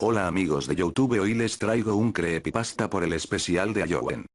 Hola amigos de YouTube, hoy les traigo un creepypasta por el especial de Halloween.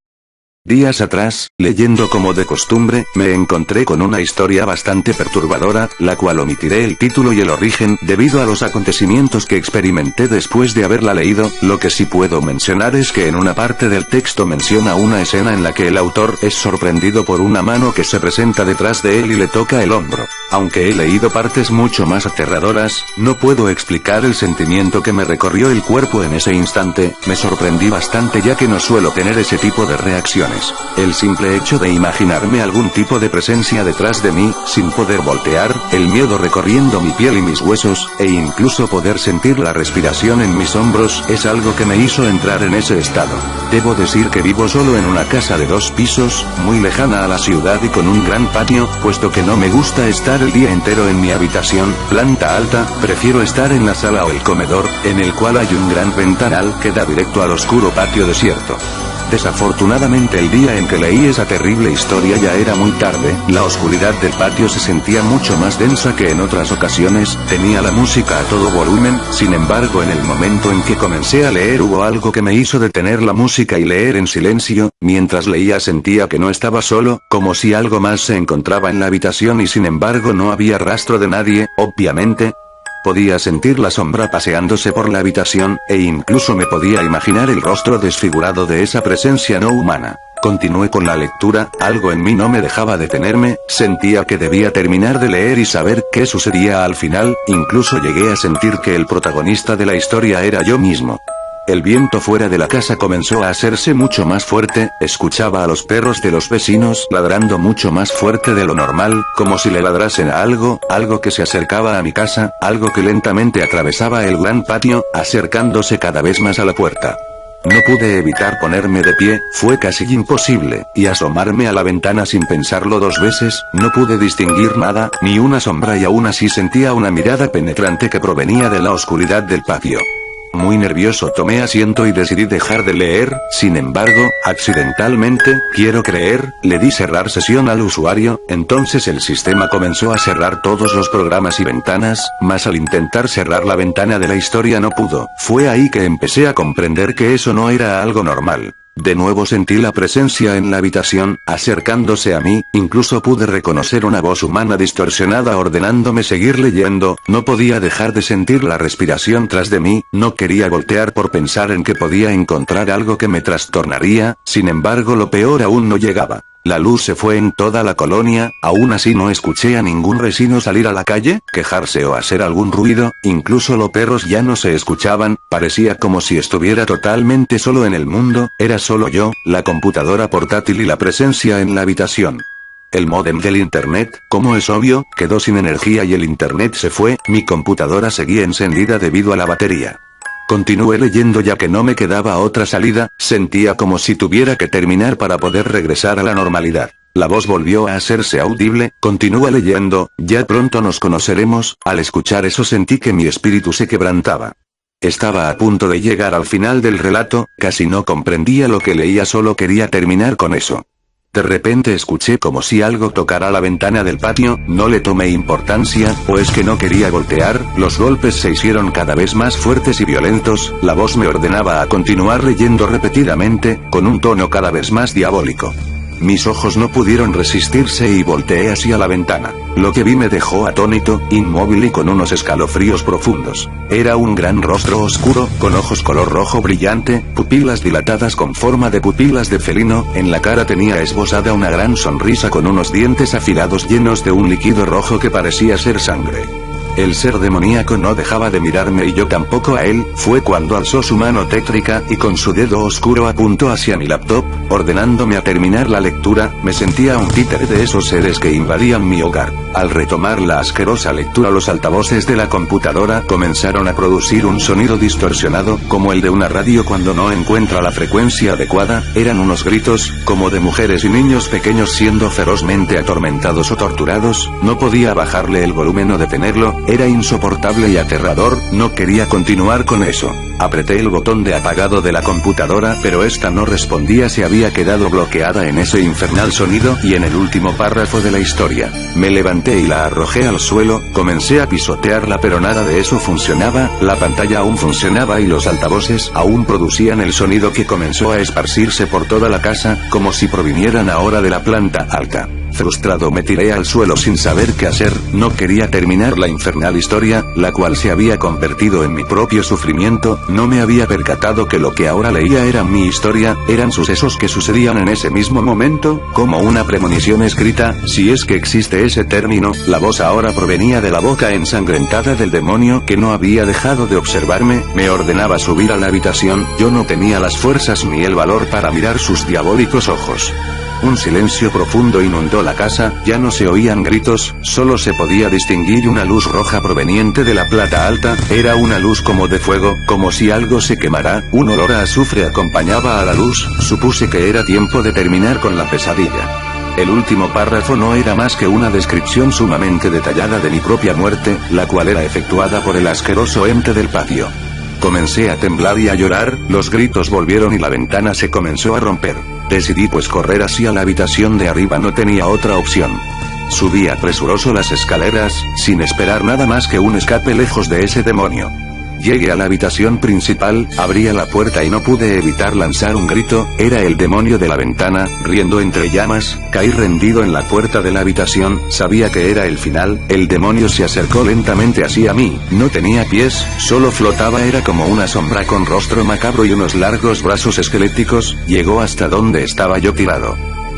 Días atrás, leyendo como de costumbre, me encontré con una historia bastante perturbadora, la cual omitiré el título y el origen, debido a los acontecimientos que experimenté después de haberla leído. Lo que sí puedo mencionar es que en una parte del texto menciona una escena en la que el autor es sorprendido por una mano que se presenta detrás de él y le toca el hombro. Aunque he leído partes mucho más aterradoras, no puedo explicar el sentimiento que me recorrió el cuerpo en ese instante. Me sorprendí bastante ya que no suelo tener ese tipo de reacciones. El simple hecho de imaginarme algún tipo de presencia detrás de mí, sin poder voltear, el miedo recorriendo mi piel y mis huesos, e incluso poder sentir la respiración en mis hombros, es algo que me hizo entrar en ese estado. Debo decir que vivo solo en una casa de 2 pisos, muy lejana a la ciudad y con un gran patio, puesto que no me gusta estar el día entero en mi habitación, planta alta. Prefiero estar en la sala o el comedor, en el cual hay un gran ventanal que da directo al oscuro patio desierto. Desafortunadamente el día en que leí esa terrible historia ya era muy tarde, la oscuridad del patio se sentía mucho más densa que en otras ocasiones, tenía la música a todo volumen. Sin embargo, en el momento en que comencé a leer hubo algo que me hizo detener la música y leer en silencio. Mientras leía sentía que no estaba solo, como si algo más se encontraba en la habitación y sin embargo no había rastro de nadie, obviamente. Podía sentir la sombra paseándose por la habitación, e incluso me podía imaginar el rostro desfigurado de esa presencia no humana. Continué con la lectura, algo en mí no me dejaba detenerme, sentía que debía terminar de leer y saber qué sucedía al final. Incluso llegué a sentir que el protagonista de la historia era yo mismo. El viento fuera de la casa comenzó a hacerse mucho más fuerte, escuchaba a los perros de los vecinos ladrando mucho más fuerte de lo normal, como si le ladrasen a algo que se acercaba a mi casa, algo que lentamente atravesaba el gran patio, acercándose cada vez más a la puerta. No pude evitar ponerme de pie, fue casi imposible, y asomarme a la ventana sin pensarlo 2 veces. No pude distinguir nada, ni una sombra, y aún así sentía una mirada penetrante que provenía de la oscuridad del patio. Muy nervioso tomé asiento y decidí dejar de leer. Sin embargo, accidentalmente, quiero creer, le di cerrar sesión al usuario, entonces el sistema comenzó a cerrar todos los programas y ventanas, mas al intentar cerrar la ventana de la historia no pudo. Fue ahí que empecé a comprender que eso no era algo normal. De nuevo sentí la presencia en la habitación, acercándose a mí, incluso pude reconocer una voz humana distorsionada ordenándome seguir leyendo. No podía dejar de sentir la respiración tras de mí, no quería voltear por pensar en que podía encontrar algo que me trastornaría. Sin embargo, lo peor aún no llegaba. La luz se fue en toda la colonia, aún así no escuché a ningún vecino salir a la calle, quejarse o hacer algún ruido, incluso los perros ya no se escuchaban, parecía como si estuviera totalmente solo en el mundo. Era solo yo, la computadora portátil y la presencia en la habitación. El módem del internet, como es obvio, quedó sin energía y el internet se fue. Mi computadora seguía encendida debido a la batería. Continué leyendo ya que no me quedaba otra salida, sentía como si tuviera que terminar para poder regresar a la normalidad. La voz volvió a hacerse audible, continúa leyendo, ya pronto nos conoceremos. Al escuchar eso sentí que mi espíritu se quebrantaba. Estaba a punto de llegar al final del relato, casi no comprendía lo que leía, solo quería terminar con eso. De repente escuché como si algo tocara la ventana del patio, no le tomé importancia, o es que no quería voltear. Los golpes se hicieron cada vez más fuertes y violentos, la voz me ordenaba a continuar leyendo repetidamente, con un tono cada vez más diabólico. Mis ojos no pudieron resistirse y volteé hacia la ventana. Lo que vi me dejó atónito, inmóvil y con unos escalofríos profundos. Era un gran rostro oscuro, con ojos color rojo brillante, pupilas dilatadas con forma de pupilas de felino, en la cara tenía esbozada una gran sonrisa con unos dientes afilados llenos de un líquido rojo que parecía ser sangre. El ser demoníaco no dejaba de mirarme y yo tampoco a él. Fue cuando alzó su mano tétrica y con su dedo oscuro apuntó hacia mi laptop, ordenándome a terminar la lectura. Me sentía un títere de esos seres que invadían mi hogar. Al retomar la asquerosa lectura, los altavoces de la computadora comenzaron a producir un sonido distorsionado, como el de una radio cuando no encuentra la frecuencia adecuada. Eran unos gritos, como de mujeres y niños pequeños siendo ferozmente atormentados o torturados. No podía bajarle el volumen o detenerlo. Era insoportable y aterrador, no quería continuar con eso. Apreté el botón de apagado de la computadora, pero esta no respondía, se había quedado bloqueada en ese infernal sonido y en el último párrafo de la historia. Me levanté y la arrojé al suelo, comencé a pisotearla pero nada de eso funcionaba, la pantalla aún funcionaba y los altavoces aún producían el sonido que comenzó a esparcirse por toda la casa, como si provinieran ahora de la planta alta. Frustrado me tiré al suelo sin saber qué hacer, no quería terminar la infernal historia, la cual se había convertido en mi propio sufrimiento, no me había percatado que lo que ahora leía era mi historia, eran sucesos que sucedían en ese mismo momento, como una premonición escrita, si es que existe ese término. La voz ahora provenía de la boca ensangrentada del demonio que no había dejado de observarme, me ordenaba subir a la habitación, yo no tenía las fuerzas ni el valor para mirar sus diabólicos ojos. Un silencio profundo inundó la casa, ya no se oían gritos, solo se podía distinguir una luz roja proveniente de la planta alta, era una luz como de fuego, como si algo se quemara, un olor a azufre acompañaba a la luz, supuse que era tiempo de terminar con la pesadilla. El último párrafo no era más que una descripción sumamente detallada de mi propia muerte, la cual era efectuada por el asqueroso ente del patio. Comencé a temblar y a llorar, los gritos volvieron y la ventana se comenzó a romper. Decidí pues correr hacia la habitación de arriba, no tenía otra opción. Subí apresuroso las escaleras, sin esperar nada más que un escape lejos de ese demonio. Llegué a la habitación principal, abría la puerta y no pude evitar lanzar un grito, era el demonio de la ventana, riendo entre llamas, caí rendido en la puerta de la habitación, sabía que era el final, el demonio se acercó lentamente hacia mí, no tenía pies, solo flotaba, era como una sombra con rostro macabro y unos largos brazos esqueléticos, llegó hasta donde estaba yo tirado.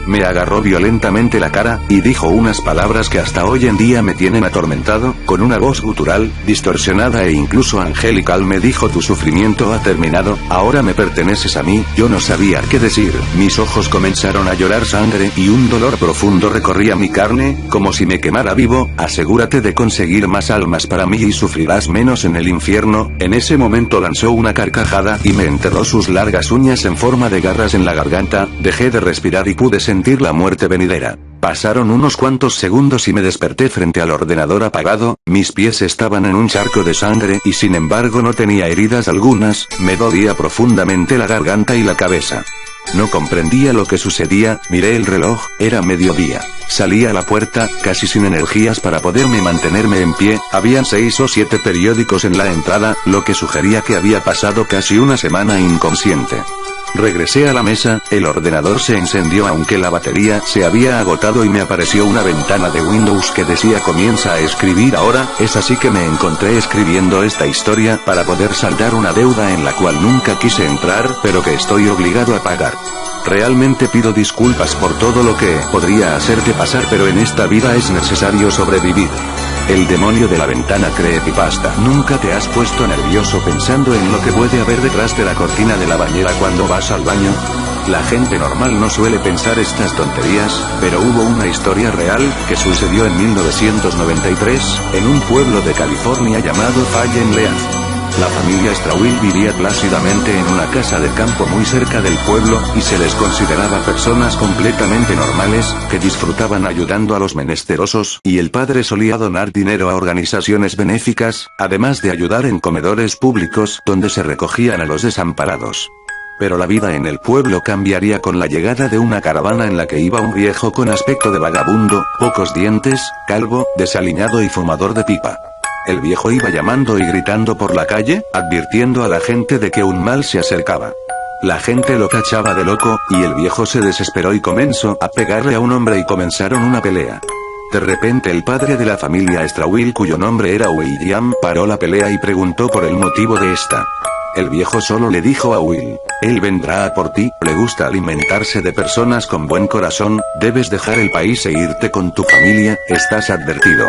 Me agarró violentamente la cara, y dijo unas palabras que hasta hoy en día me tienen atormentado, con una voz gutural, distorsionada e incluso angelical me dijo: tu sufrimiento ha terminado, ahora me perteneces a mí. Yo no sabía qué decir, mis ojos comenzaron a llorar sangre y un dolor profundo recorría mi carne, como si me quemara vivo. Asegúrate de conseguir más almas para mí y sufrirás menos en el infierno. En ese momento lanzó una carcajada y me enterró sus largas uñas en forma de garras en la garganta, dejé de respirar y pude sentir la muerte venidera. Pasaron unos cuantos segundos y me desperté frente al ordenador apagado, mis pies estaban en un charco de sangre y sin embargo no tenía heridas algunas, me dolía profundamente la garganta y la cabeza. No comprendía lo que sucedía, miré el reloj, era mediodía. Salí a la puerta, casi sin energías para poderme mantenerme en pie, habían 6 o 7 periódicos en la entrada, lo que sugería que había pasado casi una semana inconsciente. Regresé a la mesa, el ordenador se encendió aunque la batería se había agotado y me apareció una ventana de Windows que decía: comienza a escribir ahora. Es así que me encontré escribiendo esta historia para poder saldar una deuda en la cual nunca quise entrar, pero que estoy obligado a pagar. Realmente pido disculpas por todo lo que podría hacerte pasar, pero en esta vida es necesario sobrevivir. El demonio de la ventana creepypasta. ¿Nunca te has puesto nervioso pensando en lo que puede haber detrás de la cortina de la bañera cuando vas al baño? La gente normal no suele pensar estas tonterías, pero hubo una historia real, que sucedió en 1993, en un pueblo de California llamado Fallen Leaf. La familia Strawill vivía plácidamente en una casa de campo muy cerca del pueblo, y se les consideraba personas completamente normales, que disfrutaban ayudando a los menesterosos, y el padre solía donar dinero a organizaciones benéficas, además de ayudar en comedores públicos donde se recogían a los desamparados. Pero la vida en el pueblo cambiaría con la llegada de una caravana en la que iba un viejo con aspecto de vagabundo, pocos dientes, calvo, desaliñado y fumador de pipa. El viejo iba llamando y gritando por la calle, advirtiendo a la gente de que un mal se acercaba. La gente lo tachaba de loco, y el viejo se desesperó y comenzó a pegarle a un hombre y comenzaron una pelea. De repente el padre de la familia Strawill, cuyo nombre era William, paró la pelea y preguntó por el motivo de esta. El viejo solo le dijo a Will: él vendrá a por ti, le gusta alimentarse de personas con buen corazón, debes dejar el país e irte con tu familia, estás advertido.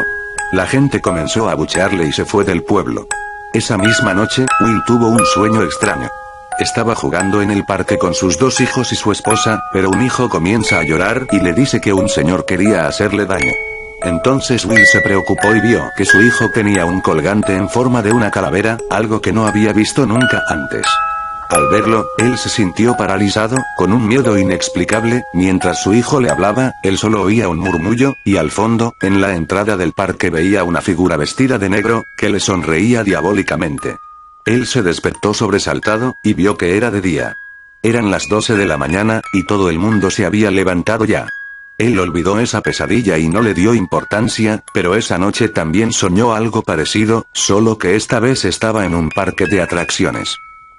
La gente comenzó a abuchearle y se fue del pueblo. Esa misma noche, Will tuvo un sueño extraño. Estaba jugando en el parque con sus 2 hijos y su esposa, pero un hijo comienza a llorar y le dice que un señor quería hacerle daño. Entonces Will se preocupó y vio que su hijo tenía un colgante en forma de una calavera, algo que no había visto nunca antes. Al verlo, él se sintió paralizado, con un miedo inexplicable, mientras su hijo le hablaba, él solo oía un murmullo, y al fondo, en la entrada del parque veía una figura vestida de negro, que le sonreía diabólicamente. Él se despertó sobresaltado, y vio que era de día. Eran las 12 de la mañana, y todo el mundo se había levantado ya. Él olvidó esa pesadilla y no le dio importancia, pero esa noche también soñó algo parecido, solo que esta vez estaba en un parque de atracciones.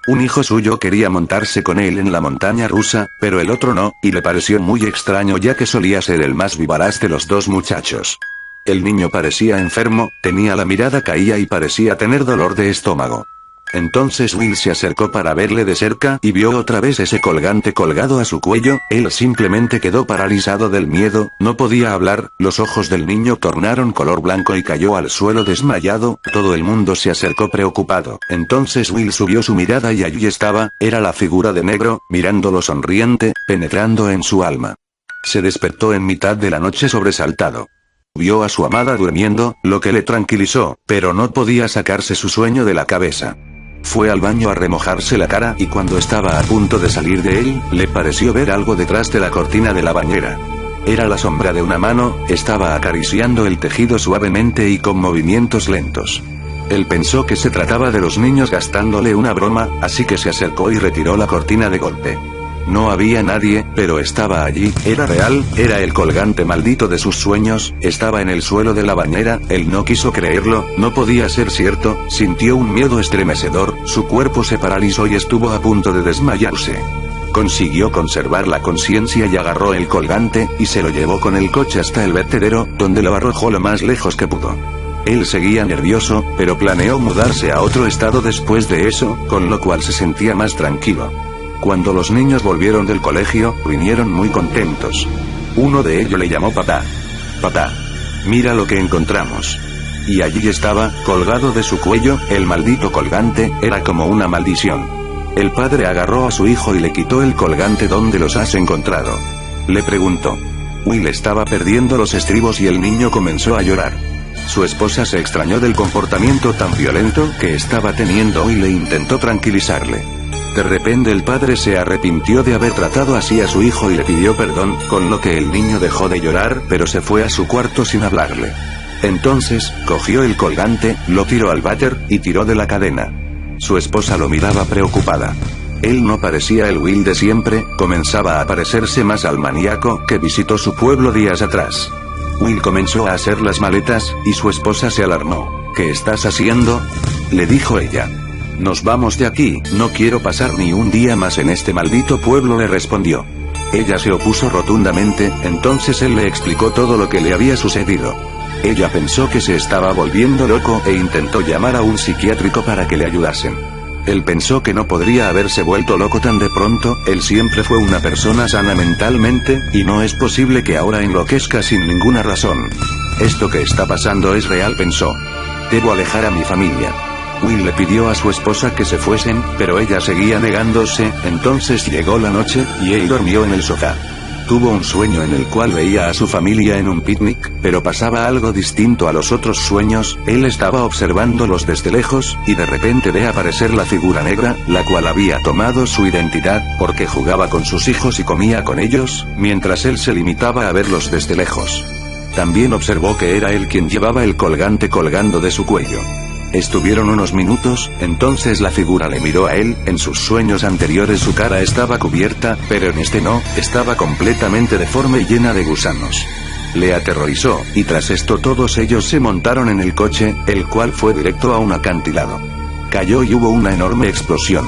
Un hijo suyo quería montarse con él en la montaña rusa, pero el otro no, y le pareció muy extraño ya que solía ser el más vivaz de los dos muchachos. El niño parecía enfermo, tenía la mirada caída y parecía tener dolor de estómago. Entonces Will se acercó para verle de cerca y vio otra vez ese colgante colgado a su cuello, él simplemente quedó paralizado del miedo, no podía hablar, los ojos del niño tornaron color blanco y cayó al suelo desmayado, todo el mundo se acercó preocupado, entonces Will subió su mirada y allí estaba, era la figura de negro, mirándolo sonriente, penetrando en su alma. Se despertó en mitad de la noche sobresaltado. Vio a su amada durmiendo, lo que le tranquilizó, pero no podía sacarse su sueño de la cabeza. Fue al baño a remojarse la cara y cuando estaba a punto de salir de él, le pareció ver algo detrás de la cortina de la bañera. Era la sombra de una mano, estaba acariciando el tejido suavemente y con movimientos lentos. Él pensó que se trataba de los niños gastándole una broma, así que se acercó y retiró la cortina de golpe. No había nadie, pero estaba allí, era real, era el colgante maldito de sus sueños, estaba en el suelo de la bañera, él no quiso creerlo, no podía ser cierto, sintió un miedo estremecedor, su cuerpo se paralizó y estuvo a punto de desmayarse. Consiguió conservar la conciencia y agarró el colgante, y se lo llevó con el coche hasta el vertedero, donde lo arrojó lo más lejos que pudo. Él seguía nervioso, pero planeó mudarse a otro estado después de eso, con lo cual se sentía más tranquilo. Cuando los niños volvieron del colegio, vinieron muy contentos. Uno de ellos le llamó papá. Papá, mira lo que encontramos. Y allí estaba, colgado de su cuello, el maldito colgante, era como una maldición. El padre agarró a su hijo y le quitó el colgante. ¿Dónde los has encontrado?, le preguntó. Will estaba perdiendo los estribos y el niño comenzó a llorar. Su esposa se extrañó del comportamiento tan violento que estaba teniendo y le intentó tranquilizarle. De repente el padre se arrepintió de haber tratado así a su hijo y le pidió perdón, con lo que el niño dejó de llorar, pero se fue a su cuarto sin hablarle. Entonces, cogió el colgante, lo tiró al váter, y tiró de la cadena. Su esposa lo miraba preocupada. Él no parecía el Will de siempre, comenzaba a parecerse más al maníaco que visitó su pueblo días atrás. Will comenzó a hacer las maletas, y su esposa se alarmó. ¿Qué estás haciendo?, le dijo ella. Nos vamos de aquí, no quiero pasar ni un día más en este maldito pueblo, le respondió. Ella se opuso rotundamente, entonces él le explicó todo lo que le había sucedido. Ella pensó que se estaba volviendo loco e intentó llamar a un psiquiátrico para que le ayudasen. Él pensó que no podría haberse vuelto loco tan de pronto, él siempre fue una persona sana mentalmente, y no es posible que ahora enloquezca sin ninguna razón. Esto que está pasando es real, pensó. Debo alejar a mi familia. Will le pidió a su esposa que se fuesen, pero ella seguía negándose, entonces llegó la noche, y él durmió en el sofá. Tuvo un sueño en el cual veía a su familia en un picnic, pero pasaba algo distinto a los otros sueños, él estaba observándolos desde lejos, y de repente ve aparecer la figura negra, la cual había tomado su identidad, porque jugaba con sus hijos y comía con ellos, mientras él se limitaba a verlos desde lejos. También observó que era él quien llevaba el colgante colgando de su cuello. Estuvieron unos minutos, entonces la figura le miró a él, en sus sueños anteriores su cara estaba cubierta, pero en este no, estaba completamente deforme y llena de gusanos. Le aterrorizó, y tras esto todos ellos se montaron en el coche, el cual fue directo a un acantilado. Cayó y hubo una enorme explosión.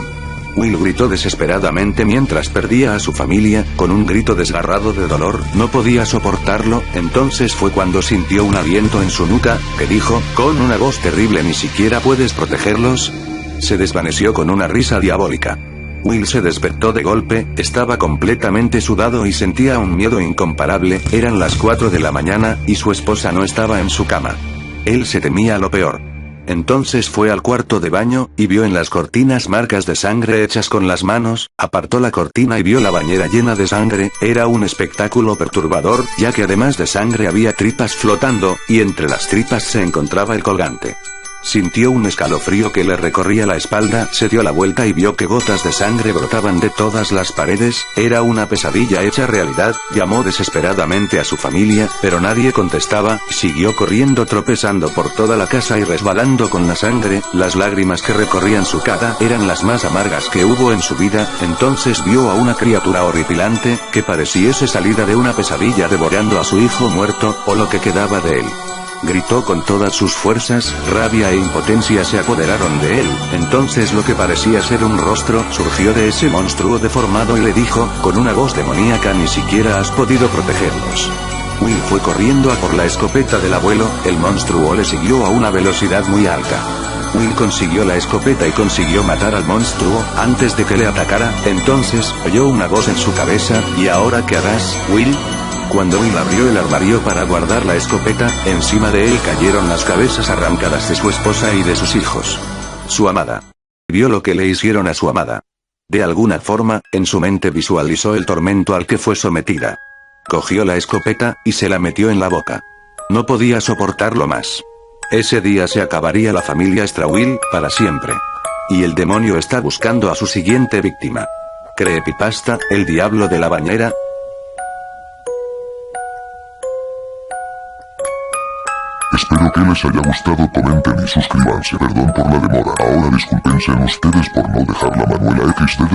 Will gritó desesperadamente mientras perdía a su familia, con un grito desgarrado de dolor, no podía soportarlo, entonces fue cuando sintió un aliento en su nuca, que dijo, con una voz terrible: ¿ni siquiera puedes protegerlos? Se desvaneció con una risa diabólica. Will se despertó de golpe, estaba completamente sudado y sentía un miedo incomparable, eran las 4 de la mañana, y su esposa no estaba en su cama. Él se temía lo peor. Entonces fue al cuarto de baño, y vio en las cortinas marcas de sangre hechas con las manos, apartó la cortina y vio la bañera llena de sangre, era un espectáculo perturbador, ya que además de sangre había tripas flotando, y entre las tripas se encontraba el colgante. Sintió un escalofrío que le recorría la espalda, se dio la vuelta y vio que gotas de sangre brotaban de todas las paredes, era una pesadilla hecha realidad, llamó desesperadamente a su familia, pero nadie contestaba, siguió corriendo tropezando por toda la casa y resbalando con la sangre, las lágrimas que recorrían su cara eran las más amargas que hubo en su vida, entonces vio a una criatura horripilante, que pareciese salida de una pesadilla devorando a su hijo muerto, o lo que quedaba de él. Gritó con todas sus fuerzas, rabia e impotencia se apoderaron de él, entonces lo que parecía ser un rostro surgió de ese monstruo deformado y le dijo, con una voz demoníaca: ni siquiera has podido protegerlos. Will fue corriendo a por la escopeta del abuelo, el monstruo le siguió a una velocidad muy alta. Will consiguió la escopeta y consiguió matar al monstruo, antes de que le atacara, entonces, oyó una voz en su cabeza: ¿y ahora qué harás, Will? Cuando Will abrió el armario para guardar la escopeta, encima de él cayeron las cabezas arrancadas de su esposa y de sus hijos. Su amada. Vio lo que le hicieron a su amada. De alguna forma, en su mente visualizó el tormento al que fue sometida. Cogió la escopeta, y se la metió en la boca. No podía soportarlo más. Ese día se acabaría la familia Strawill, para siempre. Y el demonio está buscando a su siguiente víctima. Creepypasta, el diablo de la bañera. Espero que les haya gustado, comenten y suscríbanse. Perdón por la demora. Ahora discúlpense ustedes por no dejar la Manuela XD.